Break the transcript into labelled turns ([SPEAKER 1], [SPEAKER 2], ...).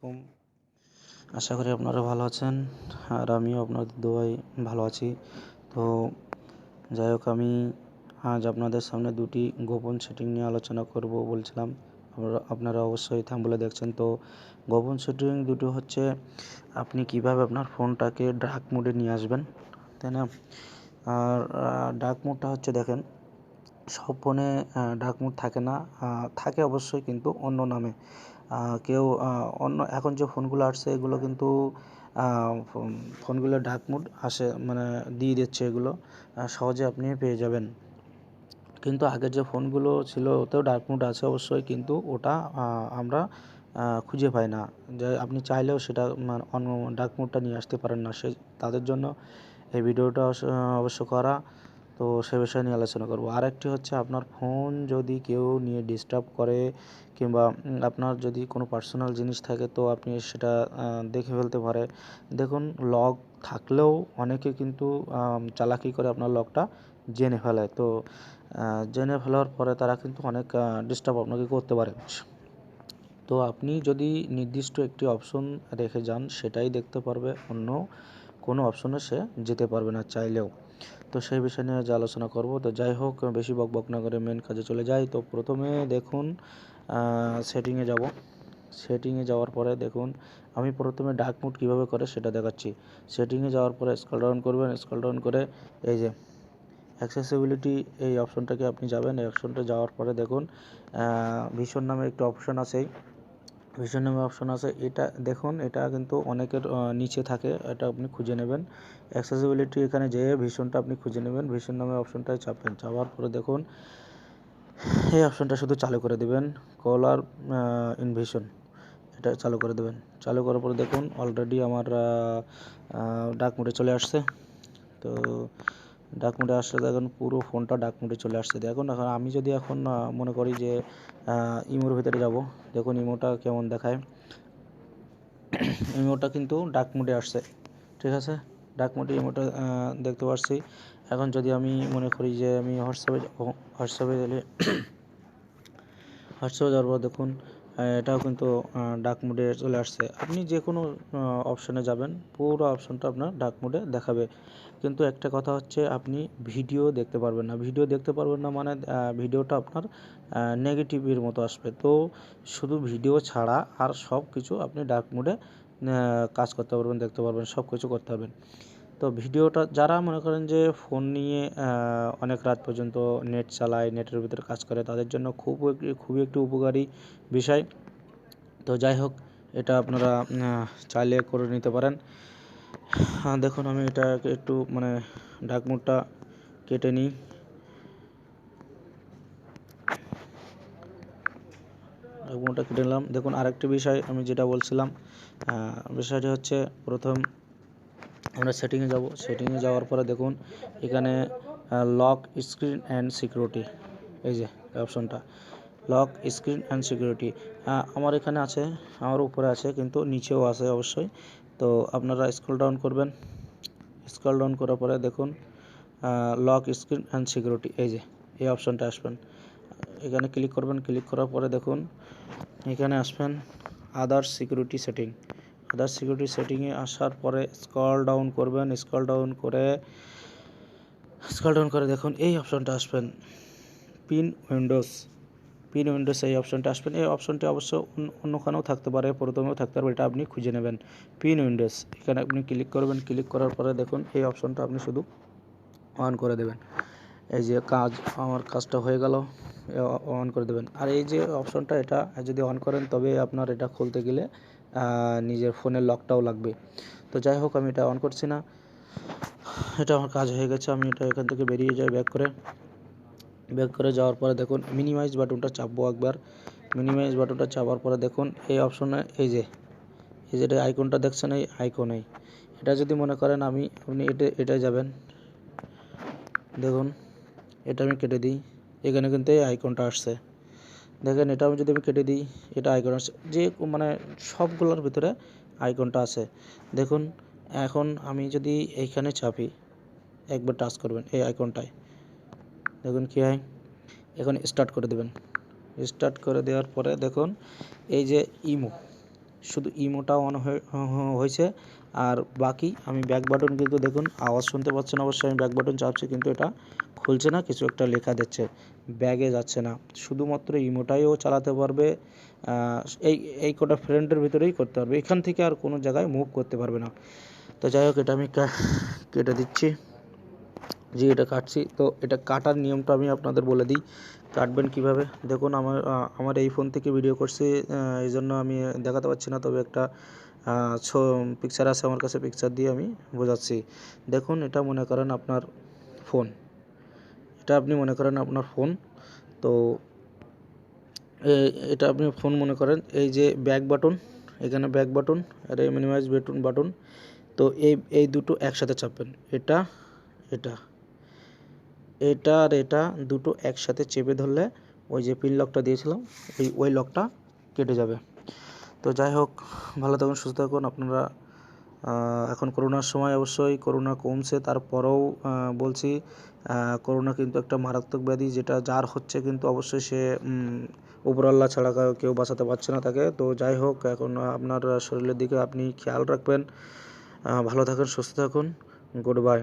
[SPEAKER 1] হুম, আশা করি আপনারা ভালো আছেন আর আমিও আপনাদের দোয়ায় ভালো আছি। তো যাই হোক, আমি আজ আপনাদের সামনে দুটি গোপন সেটিং নিয়ে আলোচনা করব বলছিলাম। আপনারা অবশ্যই থাম্বনেলে দেখছেন। তো গোপন সেটিং দুটো হচ্ছে আপনি কিভাবে আপনার ফোনটাকে ডার্ক মোডে নিয়ে আসবেন, তাই না? আর ডার্ক মোডটা হচ্ছে, দেখেন, সব ফোনে ডার্ক মোড থাকে না, থাকে অবশ্যই, কিন্তু অন্য নামে। কেউ অন্য এখন যে ফোনগুলো আসছে এগুলো কিন্তু ফোনগুলো ডার্ক মোড আসে, মানে দিয়ে দিচ্ছে এগুলো, সহজে আপনি পেয়ে যাবেন। কিন্তু আগের যে ফোনগুলো ছিল ওতেও ডার্ক মোড আছে অবশ্যই, কিন্তু ওটা আমরা খুঁজে পাই না। যে আপনি চাইলেও সেটা ডার্ক মোডটা নিয়ে আসতে পারেন না। তাদের জন্য এই ভিডিওটা অবশ্য করা। তো সে বিষয় নিয়ে আলোচনা করব। আরেকটি হচ্ছে, আপনার ফোন যদি কেউ নিয়ে ডিস্টার্ব করে কিংবা আপনার যদি কোনো পার্সোনাল জিনিস থাকে তো আপনি সেটা দেখে ফেলতে পারে। দেখুন, লক থাকলেও অনেকে কিন্তু চালাকি করে আপনার লকটা জেনে ফেলে। তো জেনে ফেলার পরে তারা কিন্তু অনেক ডিস্টার্ব আপনাকে করতে পারে। তো আপনি যদি নির্দিষ্ট একটি অপশন রেখে যান, সেটাই দেখতে পারবে, অন্য কোনো অপশনে সে যেতে পারবে না চাইলেও। তো সেই বিষয় নিয়ে আজ আলোচনা করব। তো যাই হোক, বেশি বকবক না করে মেন কাজে চলে যাই। তো প্রথমে দেখুন, সেটিংয়ে যাব। সেটিংয়ে যাওয়ার পরে দেখুন, আমি প্রথমে ডার্ক মোড কীভাবে করে সেটা দেখাচ্ছি। সেটিংয়ে যাওয়ার পরে স্ক্রল ডাউন করবেন। স্ক্রল ডাউন করে এই যে অ্যাক্সেসিবিলিটি, এই অপশনটাকে আপনি যাবেন। এই অপশনটা যাওয়ার পরে দেখুন, ভিশন নামে একটি অপশন আছে। ভিশন নামে অপশন আছে, এটা দেখুন, এটা কিন্তু অনেকের নিচে থাকে, এটা আপনি খুঁজে নেবেন। অ্যাক্সেসিবিলিটি এখানে যেয়ে ভিশনটা আপনি খুঁজে নেবেন। ভিশন নামে অপশনটায় চাপবেন। চাপার পরে দেখুন, এই অপশনটা শুধু চালু করে দেবেন, কলার ইন ভিশন, এটা চালু করে দেবেন। চালু করার পরে দেখুন, অলরেডি আমার ডার্ক মোডে চলে আসছে। তো ডার্ক মোডে আসলে দেখুন পুরো ফোনটা ডার্ক মোডে চলে আসছে। দেখুন, এখন আমি যদি এখন মনে করি যে ইমোর ভিতরে যাব, দেখুন ইমোটা কেমন দেখায়। ইমোটা কিন্তু ডার্ক মোডে আসছে, ঠিক আছে? ডার্ক মোডে ইমোটা দেখতে পাচ্ছি। এখন যদি আমি মনে করি যে আমি হোয়াটসঅ্যাপে যাব, হোয়াটসঅ্যাপে গেলে হোয়াটসঅ্যাপে যাওয়ার পর দেখুন এটাও কিন্তু ডার্ক মোডে চলে আসছে। আপনি যে কোনো অপশানে যাবেন, পুরো অপশানটা আপনার ডার্ক মোডে দেখাবে। কিন্তু একটা কথা হচ্ছে, আপনি ভিডিও দেখতে পারবেন না। ভিডিও দেখতে পারবেন না মানে ভিডিওটা আপনার নেগেটিভের মতো আসবে। তো শুধু ভিডিও ছাড়া আর সব কিছু আপনি ডার্ক মোডে কাজ করতে পারবেন, দেখতে পারবেন, সব কিছু করতে পারবেন। তো ভিডিওটা যারা মনে করেন যে ফোন নিয়ে অনেক রাত পর্যন্ত নেট চালায়, নেটের ভিতরে কাজ করে, তাদের জন্য খুবই একটি উপকারী বিষয়। তো যাই হোক, এটা আপনারা চাইলে করে নিতে পারেন। দেখুন, আমি এটাকে একটু ডার্ক মোডটা কেটে নিই। ডার্ক মোডটা কেটে নিলাম। দেখুন, আরেকটি বিষয় আমি যেটা বলছিলাম, বিষয়টি হচ্ছে, প্রথম আমরা সেটিংয়ে যাব। সেটিংয়ে যাওয়ার পরে দেখুন, এখানে লক স্ক্রিন অ্যান্ড সিকিউরিটি, এই যে অপশনটা, লক স্ক্রিন অ্যান্ড সিকিউরিটি আমার এখানে আছে, আমার উপরে আছে, কিন্তু নিচেও আছে অবশ্যই। তো আপনারা স্ক্রল ডাউন করবেন। স্ক্রল ডাউন করার পরে দেখুন লক স্ক্রিন অ্যান্ড সিকিউরিটি, এই যে এই অপশনটা আসবেন। এখানে ক্লিক করবেন। ক্লিক করার পরে দেখুন, এখানে আসবেন আদার সিকিউরিটি সেটিং। আদার সিকিউরিটি সেটিংয়ে আসার পরে স্ক্রল ডাউন করবেন। স্ক্রল ডাউন করে দেখুন এই অপশনটা আসবেন, পিন উইন্ডোজ। পিন উইন্ডোজ, এই অপশনটা আসবেন। এই অপশনটি অবশ্য অন্যখানেও থাকতে পারে, প্রথমেও থাকতে পারে, এটা আপনি খুঁজে নেবেন। পিন উইন্ডোজ, এখানে আপনি ক্লিক করবেন। ক্লিক করার পরে দেখুন এই অপশনটা আপনি শুধু অন করে দেবেন। এই যে আমার কাজটা হয়ে গেল, অন করে দেবেন। আর এই যে অপশনটা, এটা যদি অন করেন তবে আপনার এটা খুলতে গেলে নিজের ফোনের লকটাও লাগবে। তো যাই হোক, আমি এটা অন করছি না, এটা আমার কাজ হয়ে গেছে। আমি এটা এখান থেকে বেরিয়ে যাই, ব্যাক করে যাওয়ার পরে দেখুন মিনিমাইজ বাটনটা চাপবো একবার। মিনিমাইজ বাটনটা চাপার পরে দেখুন এই অপশনে, এই যে আইকনটা দেখছেন, এই আইকনেই এটা যদি মনে করেন আপনি এটাই যাবেন। দেখুন, এটা আমি কেটে দিই, এখানে কিন্তু এই আইকনটা আসছে। দেখেন, এটা আমি যদি কেটে দিই, এটা আইকন আসছে, যে সবগুলোর ভিতরে আইকনটা আছে। দেখুন, এখন আমি যদি এইখানে চাপি, একবার টাচ করবেন এই আইকনটায়, দেখুন কী হয়। এখন স্টার্ট করে দেবেন। স্টার্ট করে দেওয়ার পরে দেখুন এই যে ইমো, শুধু ইমোটা অন হয়েছে। আর বাকি আমি ব্যাক বাটন কিন্তু দেখুন আওয়াজ শুনতে পাচ্ছেন অবশ্যই, আমি ব্যাক বাটন চাপছি কিন্তু এটা খুলছে না, কিছু একটা লেখা দিচ্ছে, ব্যাগে যাচ্ছে না। শুধুমাত্র ইমোটাইও চালাতে পারবে, এই এই কটা ফ্রেন্ডের ভিতরেই করতে পারবে, এখান থেকে আর কোনো জায়গায় মুভ করতে পারবে না। তো যাই হোক, এটা আমি কেটে দিচ্ছি, যে এটা কাটছি। তো এটা কাটার নিয়মটা আমি আপনাদের বলে দিই, কাটবেন কিভাবে। দেখুন আমার এই ফোন থেকে ভিডিও করছি, এই জন্য আমি দেখাতে পারছি না, তবে একটা পিকচার আছে আমার কাছে, পিকচার দিয়ে আমি বোঝাচ্ছি। দেখুন, এটা মনে করেন আপনার ফোন, এটা আপনি মনে করেন আপনার ফোন। তো এটা আপনি ফোন মনে করেন, এই যে ব্যাক বাটন, এখানে ব্যাক বাটন আর এই মিনিমাইজ বাটন। তো এই দুটো একসাথে চাপবেন, এটা এটা এটা আর এটা দুটো একসাথে চেপে ধরলে ওই যে পিন লকটা দিয়েছিলাম, ওই লকটা কেটে যাবে। তো যাই হোক, ভালো থাকুন, সুস্থ থাকুন আপনারা। এখন করোনার সময় অবশ্যই করোনা কমছে, তারপরেও বলছি, করোনা কিন্তু একটা মারাত্মক ব্যাধি, যেটা যার হচ্ছে কিন্তু অবশ্যই সে উপরআল্লাহ ছাড়া কেউ বাঁচাতে পারছে না তাকে। তো যাই হোক, এখন আপনার শরীরের দিকে আপনি খেয়াল রাখবেন। ভালো থাকুন, সুস্থ থাকুন, গুড বাই।